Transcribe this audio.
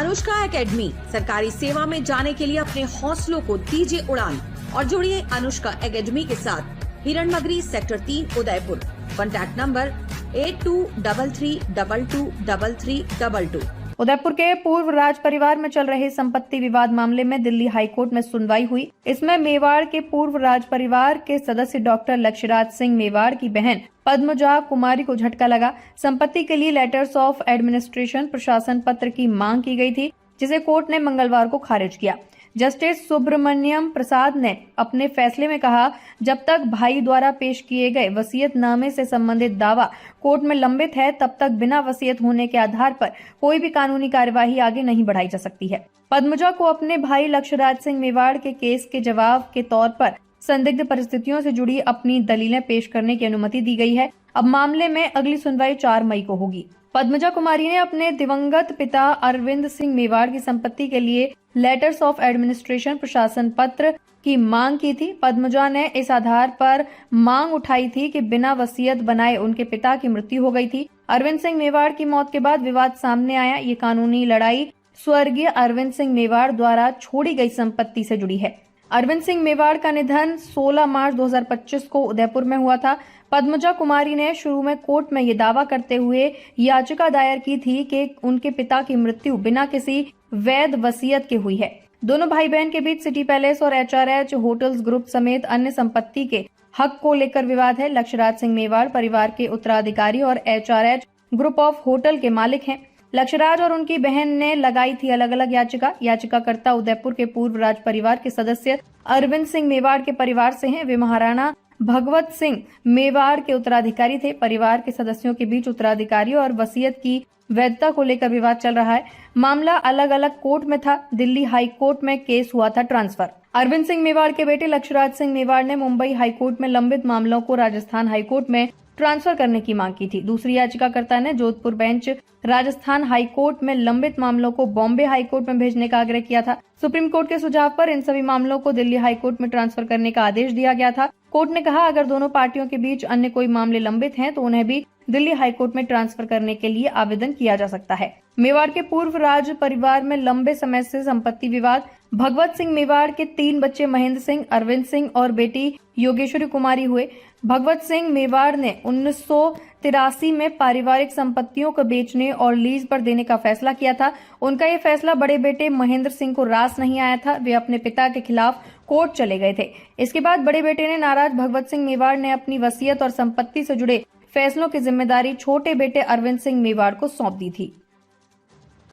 Anushka academy, सरकारी सेवा में जाने के लिए अपने हौसलों को दीजिए उड़ान और जुड़िए अनुष्का एकेडमी के साथ। Hiran Nagri sector 3 Udaipur. Contact number 8233223322। Udaipur के पूर्व राज परिवार में चल रहे संपत्ति विवाद मामले में दिल्ली हाईकोर्ट में सुनवाई हुई। इसमें मेवाड़ के पूर्व राज परिवार के सदस्य डॉक्टर लक्ष्यराज सिंह मेवाड़ की बहन पद्मजा कुमारी को झटका लगा। संपत्ति के लिए लेटर्स ऑफ एडमिनिस्ट्रेशन प्रशासन पत्र की मांग की गई थी, जिसे कोर्ट ने मंगलवार को खारिज किया। जस्टिस सुब्रमण्यम प्रसाद ने अपने फैसले में कहा, जब तक भाई द्वारा पेश किए गए वसीयतनामे से संबंधित दावा कोर्ट में लंबित है, तब तक बिना वसीयत होने के आधार पर कोई भी कानूनी कार्यवाही आगे नहीं बढ़ाई जा सकती है। पद्मजा को अपने भाई लक्ष्यराज सिंह मेवाड़ के केस के जवाब के तौर पर संदिग्ध परिस्थितियों से जुड़ी अपनी दलीलें पेश करने की अनुमति दी गई है। अब मामले में अगली सुनवाई 4 मई को होगी। पद्मजा कुमारी ने अपने दिवंगत पिता अरविंद सिंह मेवाड़ की संपत्ति के लिए लेटर्स ऑफ एडमिनिस्ट्रेशन प्रशासन पत्र की मांग की थी। पद्मजा ने इस आधार पर मांग उठाई थी कि बिना वसीयत बनाए उनके पिता की मृत्यु हो गई थी। अरविंद सिंह मेवाड़ की मौत के बाद विवाद सामने आया। ये कानूनी लड़ाई स्वर्गीय अरविंद सिंह मेवाड़ द्वारा छोड़ी गई संपत्ति से जुड़ी है। अरविंद सिंह मेवाड़ का निधन 16 मार्च 2025 को उदयपुर में हुआ था। पद्मजा कुमारी ने शुरू में कोर्ट में ये दावा करते हुए याचिका दायर की थी कि उनके पिता की मृत्यु बिना किसी वैध वसीयत के हुई है। दोनों भाई बहन के बीच सिटी पैलेस और HRH होटल्स ग्रुप समेत अन्य संपत्ति के हक को लेकर विवाद है। लक्ष्यराज सिंह मेवाड़ परिवार के उत्तराधिकारी और HRH ग्रुप ऑफ होटल के मालिक हैं। लक्ष्यराज और उनकी बहन ने लगाई थी अलग अलग याचिका। याचिकाकर्ता उदयपुर के पूर्व राज परिवार के सदस्य अरविंद सिंह मेवाड़ के परिवार से हैं। वे महाराणा भगवत सिंह मेवाड़ के उत्तराधिकारी थे। परिवार के सदस्यों के बीच उत्तराधिकारी और वसीयत की वैधता को लेकर विवाद चल रहा है। मामला अलग अलग कोर्ट में था। दिल्ली हाई कोर्ट में केस हुआ था ट्रांसफर। अरविंद सिंह मेवाड़ के बेटे लक्ष्यराज सिंह मेवाड़ ने मुंबई हाई कोर्ट में लंबित मामलों को राजस्थान हाई कोर्ट में ट्रांसफर करने की मांग की थी। दूसरी याचिकाकर्ता ने Jodhpur bench Rajasthan high court में लंबित मामलों को बॉम्बे हाई कोर्ट में भेजने का आग्रह किया था। सुप्रीम कोर्ट के सुझाव पर इन सभी मामलों को दिल्ली हाई कोर्ट में ट्रांसफर करने का आदेश दिया गया था। कोर्ट ने कहा, अगर दोनों पार्टियों के बीच अन्य कोई मामले लंबित हैं तो उन्हें भी दिल्ली हाई कोर्ट में ट्रांसफर करने के लिए आवेदन किया जा सकता है। मेवाड़ के पूर्व राज परिवार में लंबे समय से संपत्ति विवाद। भगवत सिंह मेवाड़ के 3 बच्चे महेंद्र सिंह, अरविंद सिंह और बेटी योगेश्वरी कुमारी हुए। भगवत सिंह मेवाड़ ने 1983 में पारिवारिक संपत्तियों को बेचने और लीज पर देने का फैसला किया था। उनका ये फैसला बड़े बेटे महेंद्र सिंह को रास नहीं आया था। वे अपने पिता के खिलाफ कोर्ट चले गए थे। इसके बाद बड़े बेटे ने नाराज भगवत सिंह मेवाड़ ने अपनी वसीयत और संपत्ति से जुड़े फैसलों की जिम्मेदारी छोटे बेटे अरविंद सिंह मेवाड़ को सौंप दी थी।